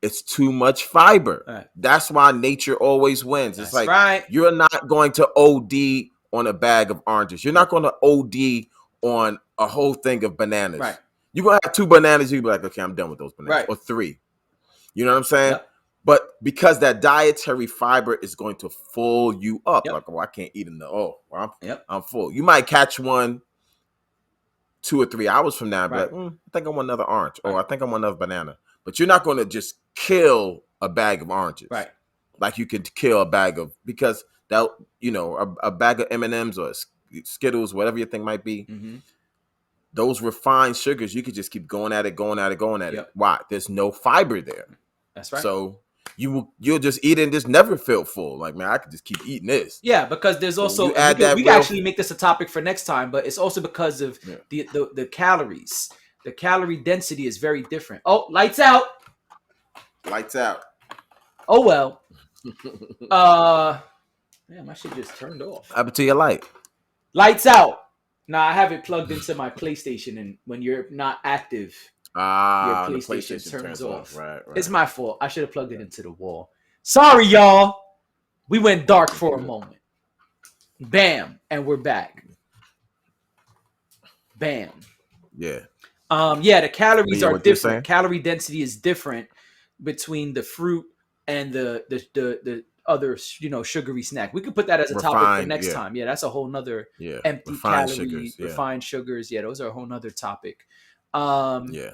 It's too much fiber. Right. That's why nature always wins. That's It's like right. you're not going to OD on a bag of oranges. You're not going to OD on a whole thing of bananas. Right. You're going to have 2 bananas. You'll be like, okay, I'm done with those bananas. Right. Or 3. You know what I'm saying? Yep. But because that dietary fiber is going to full you up. Yep. Like, oh, I can't eat enough. Well, Yep. I'm full. You might catch one 2 or 3 hours from now and be Right. like, I think I want another orange. Or I think I want another banana. But you're not going to just kill a bag of oranges. Right. Like you could kill a bag of, because that, you know, a bag of M&Ms or Skittles, whatever your thing might be, Mm-hmm. those refined sugars, you could just keep going at it. Yep. Why? There's no fiber there. That's right. So you'll just eat it and just never feel full. Like, man, I could just keep eating this. Yeah, because there's also you add that we real- can actually make this a topic for next time, but it's also because of the calories. The calorie density is very different. Oh, lights out. Lights out. Oh well. Man, my shit just turned off. Up to your light. Lights out. Now I have it plugged into my PlayStation, and when you're not active, your The PlayStation turns off. Right. It's my fault. I should have plugged it into the wall. Sorry, y'all. We went dark for a moment. Bam, and we're back. Bam. Yeah. Yeah, the calories Yeah, are what you're different. saying? Calorie density is different between the fruit and the other, sugary snack. We could put that as a topic for Refined, next yeah. time. Yeah, that's a whole nother Yeah. empty Refined calorie, sugars, yeah. refined sugars. Yeah, those are a whole nother topic. Yeah.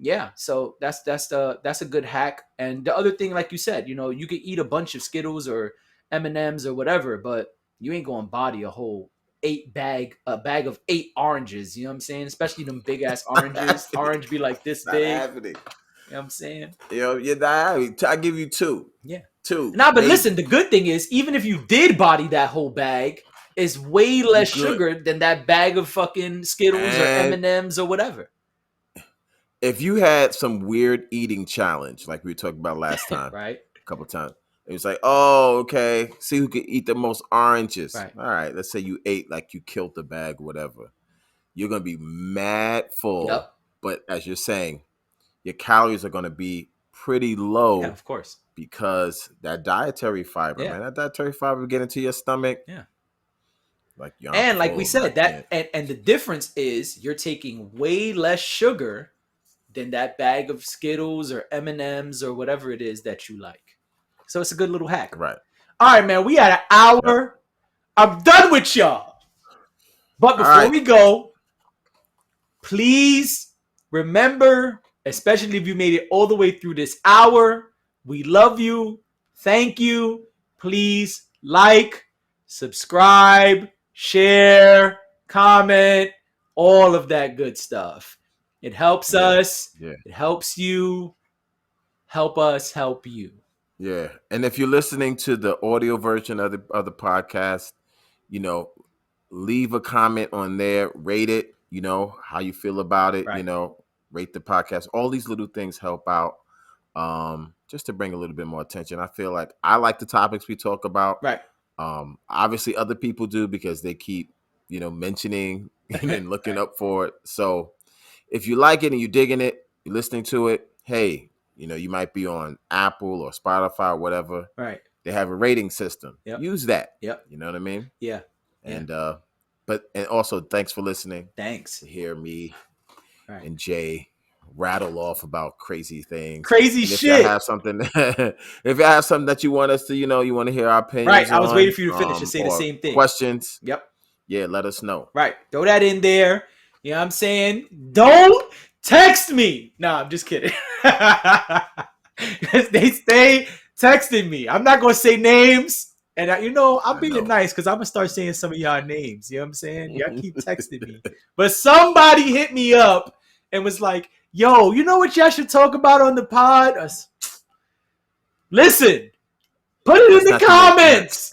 Yeah, so that's a good hack. And the other thing, like you said, you could eat a bunch of Skittles or M&Ms or whatever, but you ain't going to body a whole bag of 8 oranges. You know what I'm saying? Especially them big ass oranges. Orange be like this Not big. happening. You know what I'm saying? Yo, you're not happening. I give you 2. Yeah. 2. Nah, but maybe. listen, the good thing is, even if you did body that whole bag, it's way less Good. sugar than that bag of fucking Skittles or And- M&Ms or whatever. If you had some weird eating challenge, like we talked about last time, Right? a couple times, it was like, oh, okay, see who can eat the most oranges. Right. All right, let's say you ate like you killed the bag, whatever. You're gonna be mad full, Yep. but as you're saying, your calories are gonna be pretty low Yeah, of course. because that dietary fiber, Yeah. man, that dietary fiber will get into your stomach. Yeah. Like you're And like we full, said, man. and the difference is you're taking way less sugar than that bag of Skittles or M&Ms or whatever it is that you like. So it's a good little hack. Right. All right, man. We had an hour. I'm done with y'all. But before right. we go, please remember, especially if you made it all the way through this hour, we love you. Thank you. Please like, subscribe, share, comment, all of that good stuff. It helps us. Yeah. It helps you. Help us help you. Yeah, and if you're listening to the audio version of the podcast, leave a comment on there, rate it, how you feel about it, Right. Rate the podcast. All these little things help out, just to bring a little bit more attention. I feel like I like the topics we talk about. Right. Obviously, other people do because they keep, mentioning and looking up for it. So if you like it and you're digging it, you're listening to it, hey. You might be on Apple or Spotify or whatever. Right. They have a rating system. Yep. Use that. Yep. You know what I mean? Yeah. And and also thanks for listening. Thanks. To hear me Right. and Jay rattle off about crazy things. Crazy and if shit. you have something that you want us to, you want to hear our opinions. Right. I was on, waiting for you to finish to say the or same thing. Questions. Yep. Yeah, let us know. Right. Throw that in there. You know what I'm saying? Don't text me. No, I'm just kidding. They stay texting me. I'm not going to say names. And, I'm being nice because I'm going to start saying some of y'all names. You know what I'm saying? Y'all keep texting me. But somebody hit me up and was like, yo, you know what y'all should talk about on the pod? Listen, put it in the comments.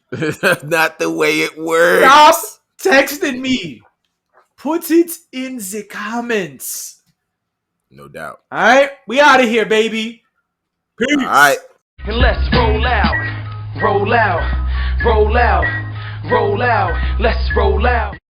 That's not the way it works. Stop texting me. Put it in the comments. No doubt. All right, we out of here, baby. Peace. All right. And let's roll out, roll out, roll out, roll out. Let's roll out.